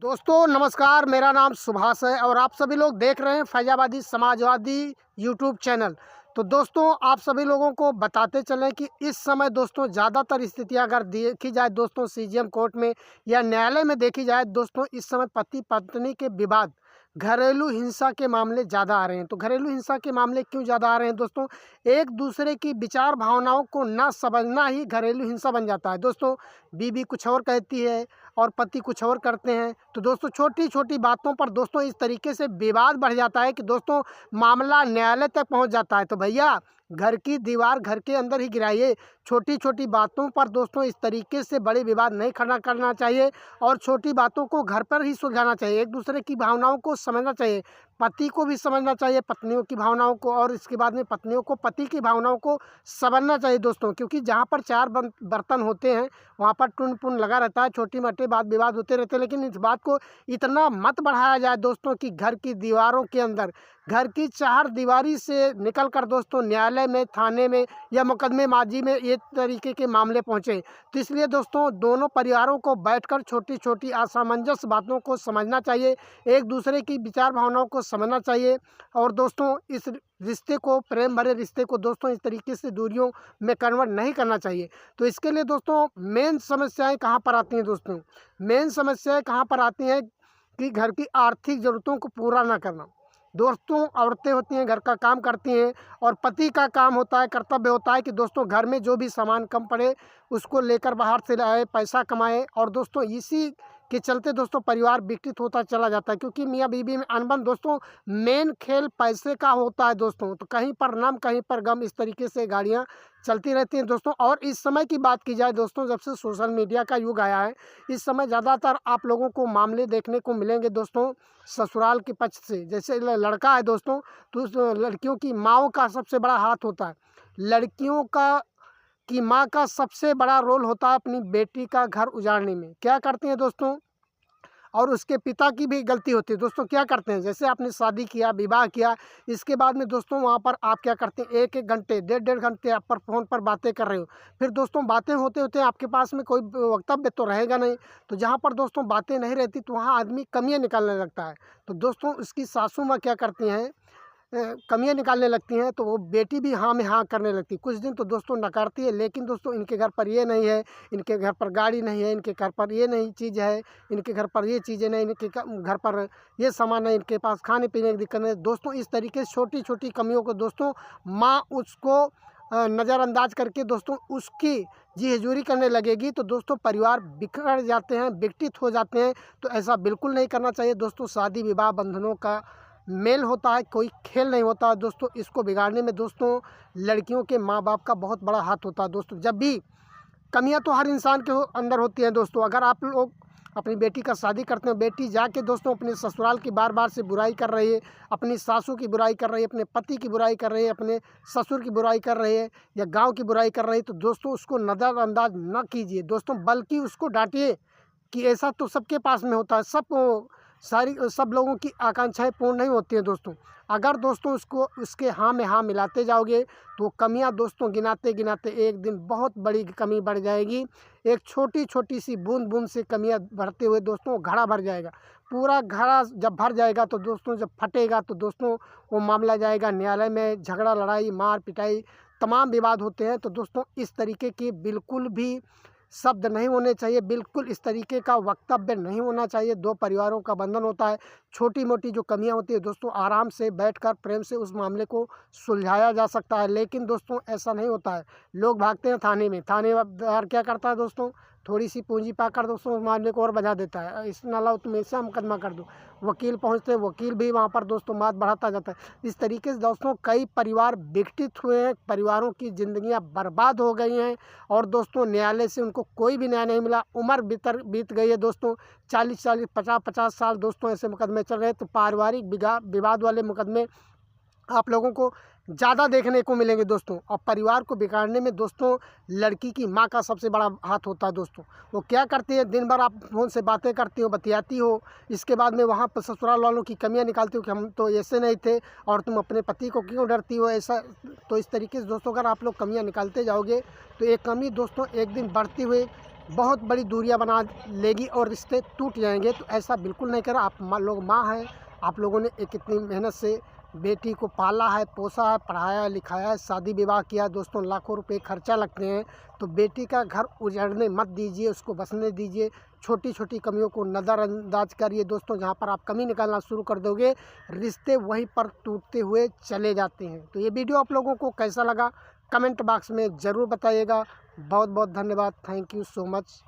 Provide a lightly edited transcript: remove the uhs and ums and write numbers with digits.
दोस्तों नमस्कार, मेरा नाम सुभाष है और आप सभी लोग देख रहे हैं फैजाबादी समाजवादी यूट्यूब चैनल। तो दोस्तों आप सभी लोगों को बताते चलें कि इस समय दोस्तों ज़्यादातर स्थितियां अगर देखी जाए दोस्तों सीजीएम कोर्ट में या न्यायालय में देखी जाए दोस्तों, इस समय पति पत्नी के विवाद, घरेलू हिंसा के मामले ज़्यादा आ रहे हैं। तो घरेलू हिंसा के मामले क्यों ज़्यादा आ रहे हैं दोस्तों? एक दूसरे की विचार भावनाओं को ना समझना ही घरेलू हिंसा बन जाता है दोस्तों। बीवी कुछ और कहती है और पति कुछ और करते हैं। तो दोस्तों छोटी छोटी बातों पर दोस्तों इस तरीके से विवाद बढ़ जाता है कि दोस्तों मामला न्यायालय तक पहुंच जाता है। तो भैया घर की दीवार घर के अंदर ही गिराइए। छोटी छोटी बातों पर दोस्तों इस तरीके से बड़े विवाद नहीं खड़ा करना चाहिए और छोटी बातों को घर पर ही सुलझाना चाहिए। एक दूसरे की भावनाओं को समझना चाहिए, पति को भी समझना चाहिए पत्नियों की भावनाओं को, और इसके बाद में पत्नियों को पति की भावनाओं को समझना चाहिए दोस्तों। क्योंकि जहाँ पर चार बर्तन होते हैं वहाँ पर टुन पुन लगा रहता है, छोटी मोटी बात विवाद होते रहते हैं। लेकिन इस बात को इतना मत बढ़ाया जाए दोस्तों कि घर की दीवारों के अंदर, घर की चार दीवारी से निकल कर दोस्तों न्यायालय में, थाने में या मुकदमेबाजी में ये तरीके के मामले पहुँचे। तो इसलिए दोस्तों दोनों परिवारों को बैठकर छोटी छोटी असमंजस बातों को समझना चाहिए, एक दूसरे की विचार भावनाओं को समझना चाहिए। और दोस्तों इस रिश्ते को, प्रेम भरे रिश्ते को दोस्तों इस तरीके से दूरियों में कन्वर्ट नहीं करना चाहिए। तो इसके लिए दोस्तों मेन समस्याएं कहाँ पर आती हैं दोस्तों? मेन समस्याएं कहाँ पर आती हैं कि घर की आर्थिक ज़रूरतों को पूरा ना करना। दोस्तों औरतें होती हैं, घर का काम करती हैं और पति का काम होता है, कर्तव्य होता है कि दोस्तों घर में जो भी सामान कम पड़े उसको लेकर बाहर से लाए, पैसा कमाए। और दोस्तों इसी के चलते दोस्तों परिवार विकसित होता चला जाता है, क्योंकि मियाँ बीवी में अनबन दोस्तों मेन खेल पैसे का होता है दोस्तों। तो कहीं पर नम कहीं पर गम, इस तरीके से गाड़ियाँ चलती रहती हैं दोस्तों। और इस समय की बात की जाए दोस्तों, जब से सोशल मीडिया का युग आया है, इस समय ज़्यादातर आप लोगों को मामले देखने को मिलेंगे दोस्तों ससुराल के पक्ष से। जैसे लड़का है दोस्तों, तो उस लड़कियों की माँओं का सबसे बड़ा हाथ होता है। लड़कियों की माँ का सबसे बड़ा रोल होता है अपनी बेटी का घर उजाड़ने में। क्या करती हैं दोस्तों? और उसके पिता की भी गलती होती है दोस्तों। क्या करते हैं? जैसे आपने शादी किया, विवाह किया, इसके बाद में दोस्तों वहाँ पर आप क्या करते हैं, एक एक घंटे, डेढ़ डेढ़ घंटे आप पर फ़ोन पर बातें कर रहे हो। फिर दोस्तों बातें होते होते आपके पास में कोई वक्तव्य तो रहेगा नहीं। तो जहाँ पर दोस्तों बातें नहीं रहती तो वहाँ आदमी कमियाँ निकालने लगता है। तो दोस्तों उसकी सासू माँ क्या करती हैं, कमियाँ निकालने लगती हैं, तो वो बेटी भी हाँ में हाँ करने लगती है। कुछ दिन तो दोस्तों नकारती है, लेकिन दोस्तों इनके घर पर ये नहीं है, इनके घर पर गाड़ी नहीं है, इनके घर पर ये नहीं चीज़ है, इनके घर पर ये चीज़ें नहीं, इनके घर पर ये सामान है, इनके पास खाने पीने की दिक्कत नहीं। दोस्तों इस तरीके से छोटी छोटी कमियों को दोस्तों माँ उसको नज़रअंदाज करके दोस्तों उसकी जी हजूरी करने लगेगी। तो दोस्तों परिवार बिखर जाते हैं, विघटित हो जाते हैं। तो ऐसा बिल्कुल नहीं करना चाहिए दोस्तों। शादी विवाह बंधनों का मेल होता है, कोई खेल नहीं होता है दोस्तों। इसको बिगाड़ने में दोस्तों लड़कियों के माँ बाप का बहुत बड़ा हाथ होता है दोस्तों। जब भी कमियां तो हर इंसान के अंदर होती हैं दोस्तों। अगर आप लोग अपनी बेटी का शादी करते हैं, बेटी जाके दोस्तों अपने ससुराल की बार बार से बुराई कर रही है, अपनी सासू की बुराई कर रही है, अपने पति की बुराई कर रही है, अपने ससुर की बुराई कर रही है या गाँव की बुराई कर रही है, तो दोस्तों उसको नज़रअंदाज न कीजिए दोस्तों, बल्कि उसको डांटिए कि ऐसा तो सबके पास में होता है। सब लोगों की आकांक्षाएं पूर्ण नहीं होती हैं दोस्तों। अगर दोस्तों उसको उसके हाँ में हाँ मिलाते जाओगे तो कमियां दोस्तों गिनाते गिनाते एक दिन बहुत बड़ी कमी बढ़ जाएगी। एक छोटी छोटी सी बूंद बूंद से कमियां बढ़ते हुए दोस्तों घड़ा भर जाएगा। पूरा घड़ा जब भर जाएगा तो दोस्तों जब फटेगा तो दोस्तों वो मामला जाएगा न्यायालय में, झगड़ा लड़ाई मार पिटाई तमाम विवाद होते हैं। तो दोस्तों इस तरीके की बिल्कुल भी शब्द नहीं होने चाहिए, बिल्कुल इस तरीके का वक्तव्य नहीं होना चाहिए। दो परिवारों का बंधन होता है, छोटी मोटी जो कमियां होती है दोस्तों आराम से बैठकर प्रेम से उस मामले को सुलझाया जा सकता है। लेकिन दोस्तों ऐसा नहीं होता है, लोग भागते हैं थाने में। थानेदार क्या करता है दोस्तों, थोड़ी सी पूंजी पाकर दोस्तों उस मामले को और बढ़ा देता है, इस नाला तुम ऐसा मुकदमा कर दो। वकील पहुंचते हैं, वकील भी वहां पर दोस्तों बात बढ़ाता जाता है। इस तरीके से दोस्तों कई परिवार विघटित हुए हैं, परिवारों की ज़िंदगियां बर्बाद हो गई हैं। और दोस्तों न्यायालय से उनको कोई भी न्याय नहीं मिला, उम्र बीत गई है दोस्तों, 40 50 साल दोस्तों ऐसे मुकदमे चल रहे हैं। तो पारिवारिक विवाद वाले मुकदमे आप लोगों को ज़्यादा देखने को मिलेंगे दोस्तों। और परिवार को बिगाड़ने में दोस्तों लड़की की माँ का सबसे बड़ा हाथ होता है दोस्तों। वो क्या करती है, दिन भर आप फ़ोन से बातें करती हो, बतियाती हो, इसके बाद में वहाँ पर ससुराल वालों की कमियाँ निकालती हो कि हम तो ऐसे नहीं थे और तुम अपने पति को क्यों डरती हो ऐसा। तो इस तरीके से दोस्तों अगर आप लोग कमियाँ निकालते जाओगे तो एक कमी दोस्तों एक दिन बढ़ती हुई बहुत बड़ी दूरियां बना लेगी और रिश्ते टूट जाएंगे। तो ऐसा बिल्कुल नहीं करें। आप लोग माँ हैं, आप लोगों ने एक इतनी मेहनत से बेटी को पाला है, पोसा है, पढ़ाया लिखाया है, शादी विवाह किया। दोस्तों लाखों रुपए खर्चा लगते हैं। तो बेटी का घर उजड़ने मत दीजिए, उसको बसने दीजिए। छोटी छोटी कमियों को नज़रअंदाज करिए दोस्तों। जहाँ पर आप कमी निकालना शुरू कर दोगे, रिश्ते वहीं पर टूटते हुए चले जाते हैं। तो ये वीडियो आप लोगों को कैसा लगा कमेंट बॉक्स में ज़रूर बताइएगा। बहुत बहुत धन्यवाद। Thank you so much.